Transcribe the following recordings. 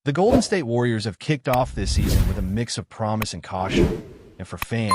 The Golden State Warriors have kicked off this season with a mix of promise and caution, and for fans,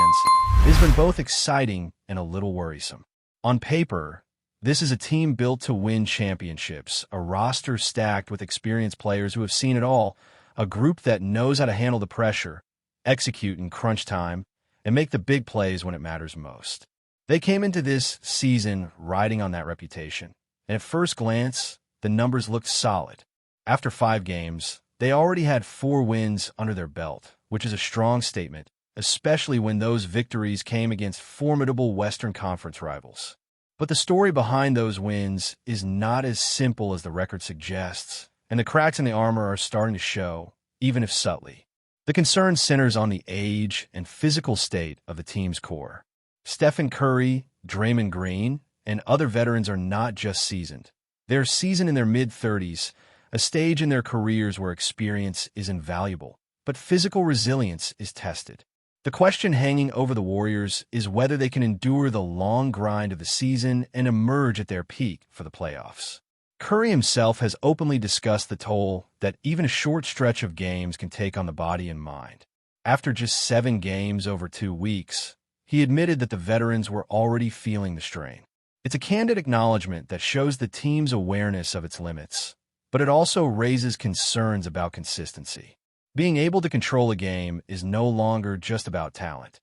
it has been both exciting and a little worrisome. On paper, this is a team built to win championships, a roster stacked with experienced players who have seen it all, a group that knows how to handle the pressure, execute in crunch time, and make the big plays when it matters most. They came into this season riding on that reputation, and at first glance, the numbers looked solid. After 5 games, they already had 4 wins under their belt, which is a strong statement, especially when those victories came against formidable Western Conference rivals. But the story behind those wins is not as simple as the record suggests, and the cracks in the armor are starting to show, even if subtly. The concern centers on the age and physical state of the team's core. Stephen Curry, Draymond Green, and other veterans are not just seasoned. They're seasoned in their mid-30s, a stage in their careers where experience is invaluable, but physical resilience is tested. The question hanging over the Warriors is whether they can endure the long grind of the season and emerge at their peak for the playoffs. Curry himself has openly discussed the toll that even a short stretch of games can take on the body and mind. After just 7 games over 2 weeks, he admitted that the veterans were already feeling the strain. It's a candid acknowledgement that shows the team's awareness of its limits, but it also raises concerns about consistency. Being able to control a game is no longer just about talent.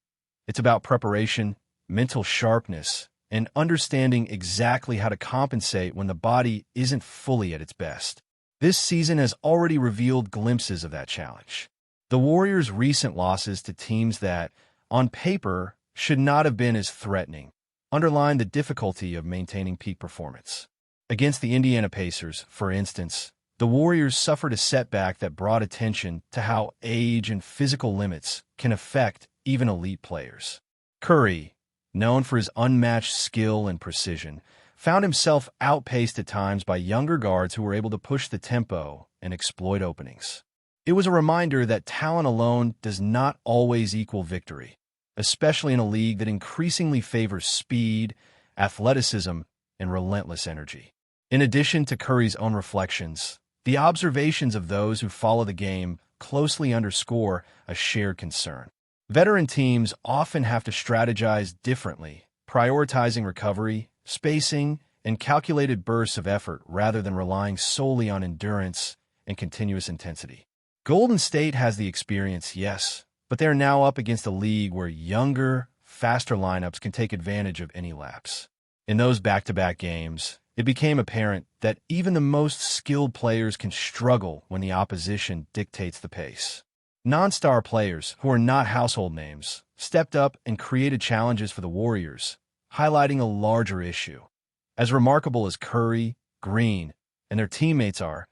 It's about preparation, mental sharpness, and understanding exactly how to compensate when the body isn't fully at its best. This season has already revealed glimpses of that challenge. The Warriors' recent losses to teams that, on paper, should not have been as threatening underline the difficulty of maintaining peak performance. Against the Indiana Pacers, for instance, the Warriors suffered a setback that brought attention to how age and physical limits can affect even elite players. Curry, known for his unmatched skill and precision, found himself outpaced at times by younger guards who were able to push the tempo and exploit openings. It was a reminder that talent alone does not always equal victory, especially in a league that increasingly favors speed, athleticism, and relentless energy. In addition to Curry's own reflections, the observations of those who follow the game closely underscore a shared concern. Veteran teams often have to strategize differently, prioritizing recovery, spacing, and calculated bursts of effort rather than relying solely on endurance and continuous intensity. Golden State has the experience, yes, but they're now up against a league where younger, faster lineups can take advantage of any lapse. In those back-to-back games, it became apparent that even the most skilled players can struggle when the opposition dictates the pace. Non-star players, who are not household names, stepped up and created challenges for the Warriors, highlighting a larger issue. As remarkable as Curry, Green, and their teammates are,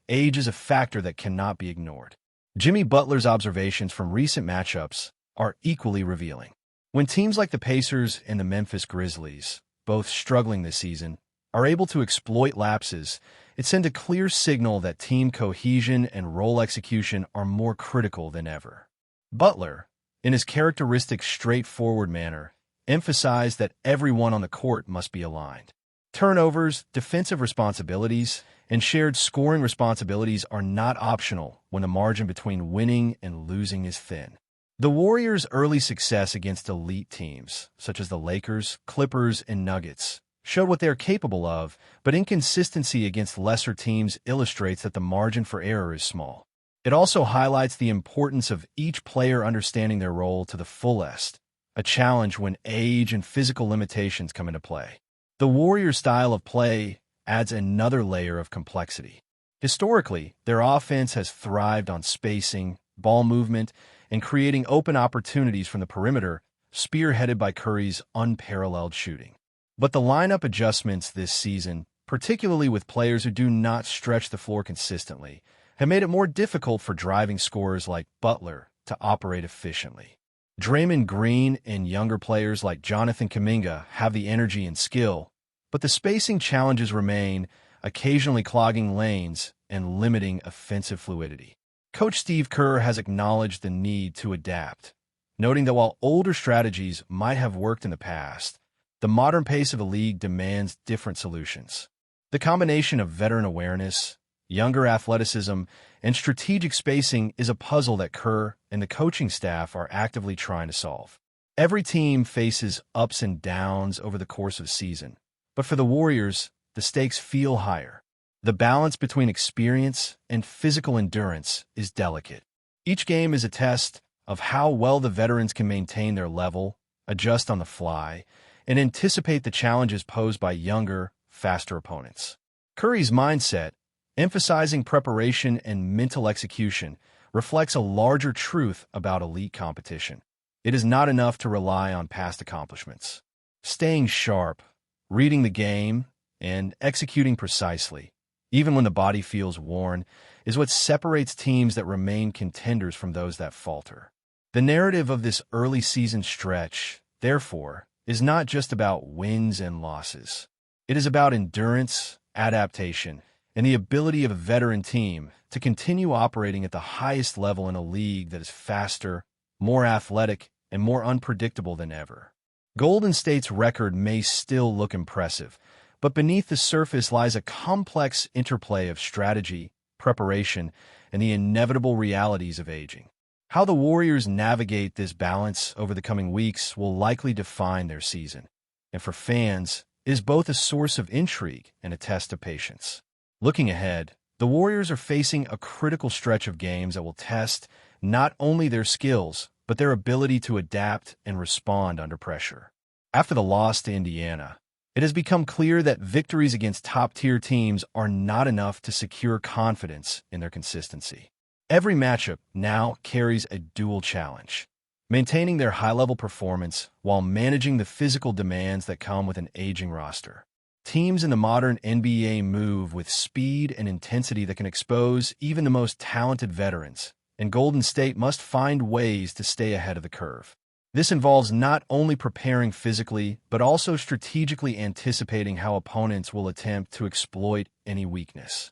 age is a factor that cannot be ignored. Jimmy Butler's observations from recent matchups are equally revealing. When teams like the Pacers and the Memphis Grizzlies, both struggling this season, are able to exploit lapses, it sends a clear signal that team cohesion and role execution are more critical than ever. Butler, in his characteristic straightforward manner, emphasized that everyone on the court must be aligned. Turnovers, defensive responsibilities, and shared scoring responsibilities are not optional when the margin between winning and losing is thin. The Warriors' early success against elite teams, such as the Lakers, Clippers, and Nuggets, showed what they are capable of, but inconsistency against lesser teams illustrates that the margin for error is small. It also highlights the importance of each player understanding their role to the fullest, a challenge when age and physical limitations come into play. The Warriors' style of play adds another layer of complexity. Historically, their offense has thrived on spacing, ball movement, and creating open opportunities from the perimeter, spearheaded by Curry's unparalleled shooting. But the lineup adjustments this season, particularly with players who do not stretch the floor consistently, have made it more difficult for driving scorers like Butler to operate efficiently. Draymond Green and younger players like Jonathan Kuminga have the energy and skill, but the spacing challenges remain, occasionally clogging lanes and limiting offensive fluidity. Coach Steve Kerr has acknowledged the need to adapt, noting that while older strategies might have worked in the past, the modern pace of the league demands different solutions. The combination of veteran awareness, Younger athleticism and strategic spacing is a puzzle that Kerr and the coaching staff are actively trying to solve. Every team faces ups and downs over the course of the season, but for the Warriors, the stakes feel higher. The balance between experience and physical endurance is delicate. Each game is a test of how well the veterans can maintain their level, adjust on the fly, and anticipate the challenges posed by younger, faster opponents. Curry's mindset, emphasizing preparation and mental execution, reflects a larger truth about elite competition. It is not enough to rely on past accomplishments. Staying sharp, reading the game, and executing precisely, even when the body feels worn, is what separates teams that remain contenders from those that falter. The narrative of this early season stretch, therefore, is not just about wins and losses. It is about endurance, adaptation, and the ability of a veteran team to continue operating at the highest level in a league that is faster, more athletic, and more unpredictable than ever. Golden State's record may still look impressive, but beneath the surface lies a complex interplay of strategy, preparation, and the inevitable realities of aging. How the Warriors navigate this balance over the coming weeks will likely define their season, and for fans, it is both a source of intrigue and a test of patience. Looking ahead, the Warriors are facing a critical stretch of games that will test not only their skills, but their ability to adapt and respond under pressure. After the loss to Indiana, it has become clear that victories against top-tier teams are not enough to secure confidence in their consistency. Every matchup now carries a dual challenge: maintaining their high-level performance while managing the physical demands that come with an aging roster. Teams in the modern NBA move with speed and intensity that can expose even the most talented veterans, and Golden State must find ways to stay ahead of the curve. This involves not only preparing physically, but also strategically anticipating how opponents will attempt to exploit any weakness.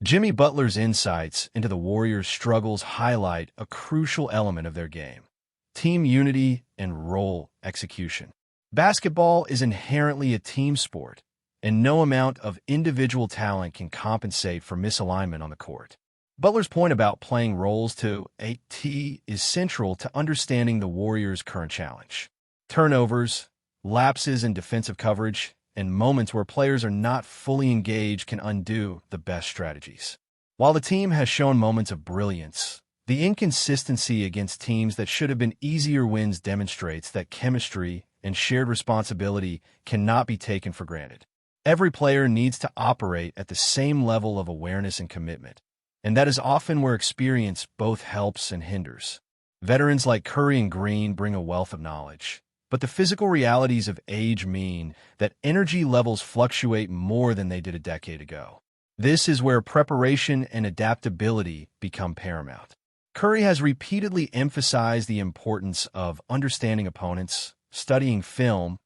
Jimmy Butler's insights into the Warriors' struggles highlight a crucial element of their game: team unity and role execution. Basketball is inherently a team sport, and no amount of individual talent can compensate for misalignment on the court. Butler's point about playing roles to a T is central to understanding the Warriors' current challenge. Turnovers, lapses in defensive coverage, and moments where players are not fully engaged can undo the best strategies. While the team has shown moments of brilliance, the inconsistency against teams that should have been easier wins demonstrates that chemistry and shared responsibility cannot be taken for granted. Every player needs to operate at the same level of awareness and commitment, and that is often where experience both helps and hinders. Veterans like Curry and Green bring a wealth of knowledge, but the physical realities of age mean that energy levels fluctuate more than they did a decade ago. This is where preparation and adaptability become paramount. Curry has repeatedly emphasized the importance of understanding opponents, studying film,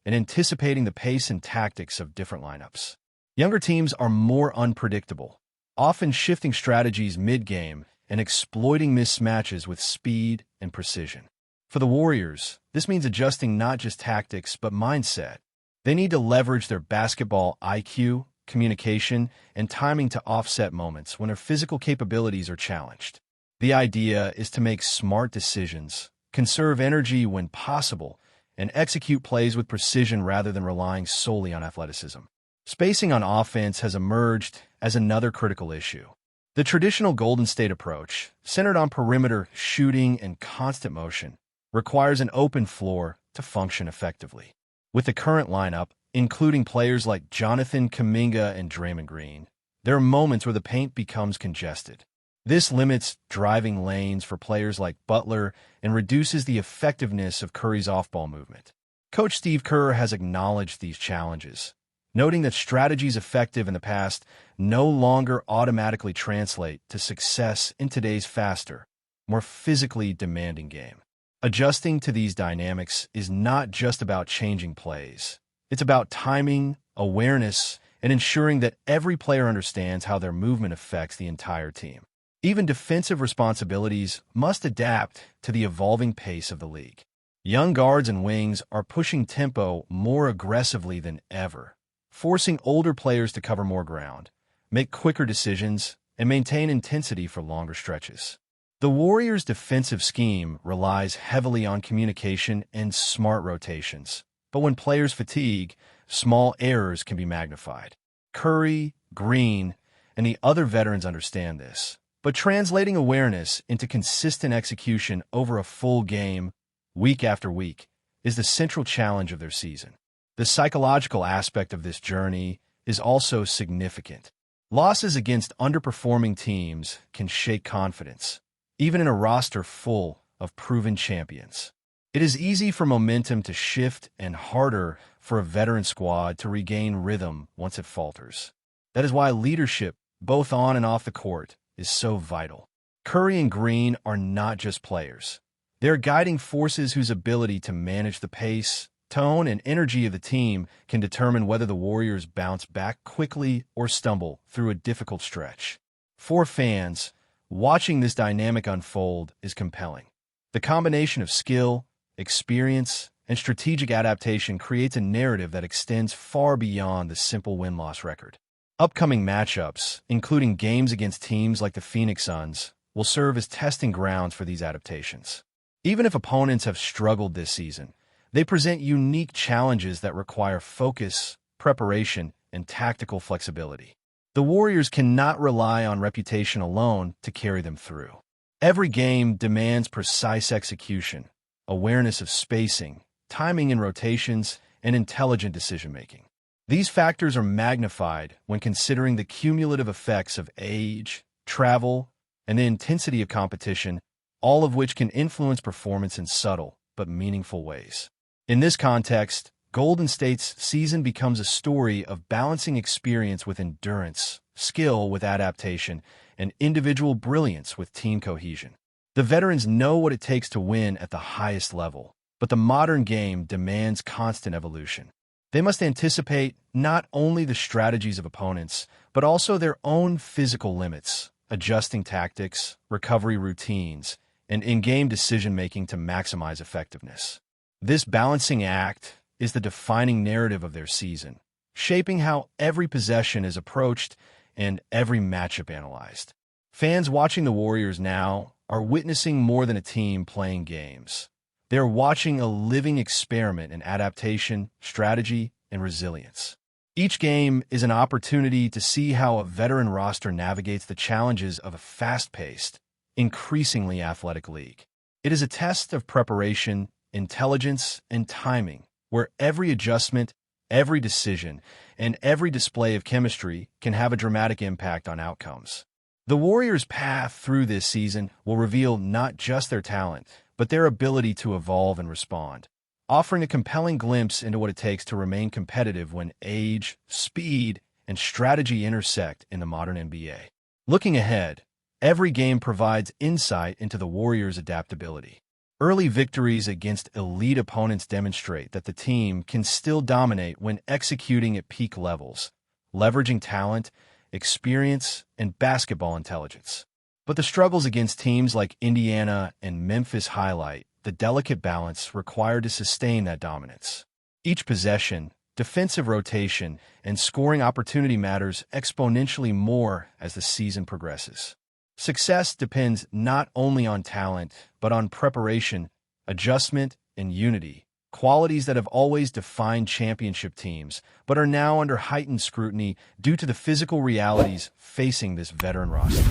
and anticipating the pace and tactics of different lineups. Younger teams are more unpredictable, often shifting strategies mid-game and exploiting mismatches with speed and precision. For the Warriors, this means adjusting not just tactics but mindset. They need to leverage their basketball IQ, communication, and timing to offset moments when their physical capabilities are challenged. The idea is to make smart decisions, conserve energy when possible, and execute plays with precision rather than relying solely on athleticism. Spacing on offense has emerged as another critical issue. The traditional Golden State approach, centered on perimeter shooting and constant motion, requires an open floor to function effectively. With the current lineup, including players like Jonathan Kuminga and Draymond Green, there are moments where the paint becomes congested. This limits driving lanes for players like Butler and reduces the effectiveness of Curry's off-ball movement. Coach Steve Kerr has acknowledged these challenges, noting that strategies effective in the past no longer automatically translate to success in today's faster, more physically demanding game. Adjusting to these dynamics is not just about changing plays. It's about timing, awareness, and ensuring that every player understands how their movement affects the entire team. Even defensive responsibilities must adapt to the evolving pace of the league. Young guards and wings are pushing tempo more aggressively than ever, forcing older players to cover more ground, make quicker decisions, and maintain intensity for longer stretches. The Warriors' defensive scheme relies heavily on communication and smart rotations, but when players fatigue, small errors can be magnified. Curry, Green, and the other veterans understand this, but translating awareness into consistent execution over a full game, week after week, is the central challenge of their season. The psychological aspect of this journey is also significant. Losses against underperforming teams can shake confidence, even in a roster full of proven champions. It is easy for momentum to shift and harder for a veteran squad to regain rhythm once it falters. That is why leadership, both on and off the court, is so vital. Curry and Green are not just players. They are guiding forces whose ability to manage the pace, tone, and energy of the team can determine whether the Warriors bounce back quickly or stumble through a difficult stretch. For fans, watching this dynamic unfold is compelling. The combination of skill, experience, and strategic adaptation creates a narrative that extends far beyond the simple win-loss record. Upcoming matchups, including games against teams like the Phoenix Suns, will serve as testing grounds for these adaptations. Even if opponents have struggled this season, they present unique challenges that require focus, preparation, and tactical flexibility. The Warriors cannot rely on reputation alone to carry them through. Every game demands precise execution, awareness of spacing, timing in rotations, and intelligent decision-making. These factors are magnified when considering the cumulative effects of age, travel, and the intensity of competition, all of which can influence performance in subtle but meaningful ways. In this context, Golden State's season becomes a story of balancing experience with endurance, skill with adaptation, and individual brilliance with team cohesion. The veterans know what it takes to win at the highest level, but the modern game demands constant evolution. They must anticipate not only the strategies of opponents, but also their own physical limits, adjusting tactics, recovery routines, and in-game decision-making to maximize effectiveness. This balancing act is the defining narrative of their season, shaping how every possession is approached and every matchup analyzed. Fans watching the Warriors now are witnessing more than a team playing games. They're watching a living experiment in adaptation, strategy, and resilience. Each game is an opportunity to see how a veteran roster navigates the challenges of a fast-paced, increasingly athletic league. It is a test of preparation, intelligence, and timing, where every adjustment, every decision, and every display of chemistry can have a dramatic impact on outcomes. The Warriors' path through this season will reveal not just their talent, but their ability to evolve and respond, offering a compelling glimpse into what it takes to remain competitive when age, speed, and strategy intersect in the modern NBA. Looking ahead, every game provides insight into the Warriors' adaptability. Early victories against elite opponents demonstrate that the team can still dominate when executing at peak levels, leveraging talent, experience, and basketball intelligence. But the struggles against teams like Indiana and Memphis highlight the delicate balance required to sustain that dominance. Each possession, defensive rotation, and scoring opportunity matters exponentially more as the season progresses. Success depends not only on talent, but on preparation, adjustment, and unity, qualities that have always defined championship teams, but are now under heightened scrutiny due to the physical realities facing this veteran roster.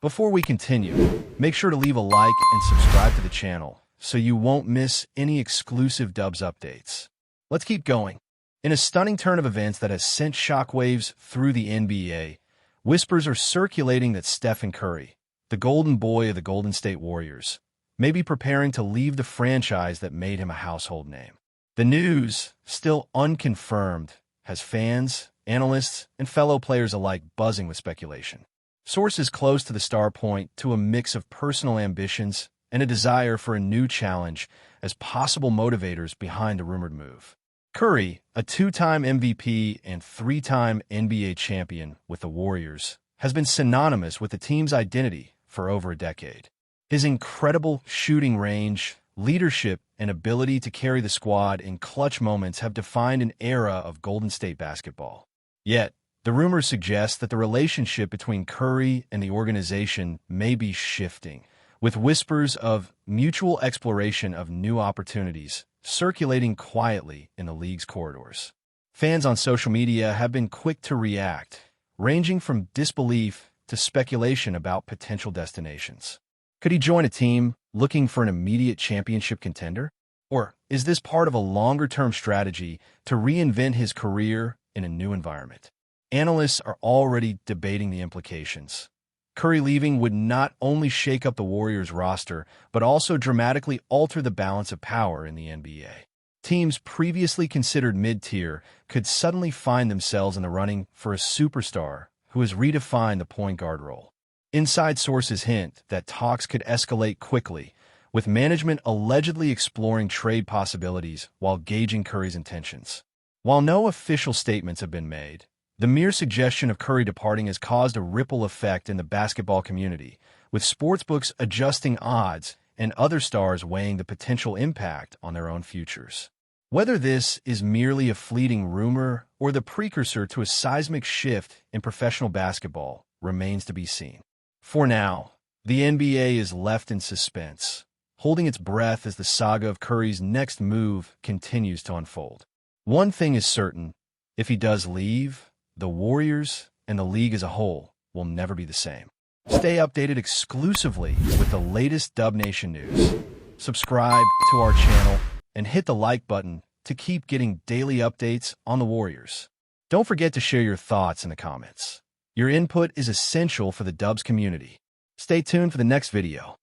Before we continue, make sure to leave a like and subscribe to the channel so you won't miss any exclusive Dubs updates. Let's keep going. In a stunning turn of events that has sent shockwaves through the NBA, whispers are circulating that Stephen Curry, the golden boy of the Golden State Warriors, may be preparing to leave the franchise that made him a household name. The news, still unconfirmed, has fans, analysts, and fellow players alike buzzing with speculation. Sources close to the star point to a mix of personal ambitions and a desire for a new challenge as possible motivators behind the rumored move. Curry, a two-time MVP and three-time NBA champion with the Warriors, has been synonymous with the team's identity for over a decade. His incredible shooting range, leadership, and ability to carry the squad in clutch moments have defined an era of Golden State basketball. Yet, the The rumors suggest that the relationship between Curry and the organization may be shifting, with whispers of mutual exploration of new opportunities circulating quietly in the league's corridors. Fans on social media have been quick to react, ranging from disbelief to speculation about potential destinations. Could he join a team looking for an immediate championship contender? Or is this part of a longer-term strategy to reinvent his career in a new environment? Analysts are already debating the implications. Curry leaving would not only shake up the Warriors roster, but also dramatically alter the balance of power in the NBA. Teams previously considered mid-tier could suddenly find themselves in the running for a superstar who has redefined the point guard role. Inside sources hint that talks could escalate quickly, with management allegedly exploring trade possibilities while gauging Curry's intentions. While no official statements have been made, the mere suggestion of Curry departing has caused a ripple effect in the basketball community, with sportsbooks adjusting odds and other stars weighing the potential impact on their own futures. Whether this is merely a fleeting rumor or the precursor to a seismic shift in professional basketball remains to be seen. For now, the NBA is left in suspense, holding its breath as the saga of Curry's next move continues to unfold. One thing is certain: if he does leave, the Warriors and the league as a whole will never be the same. Stay updated exclusively with the latest Dub Nation news. Subscribe to our channel and hit the like button to keep getting daily updates on the Warriors. Don't forget to share your thoughts in the comments. Your input is essential for the Dubs community. Stay tuned for the next video.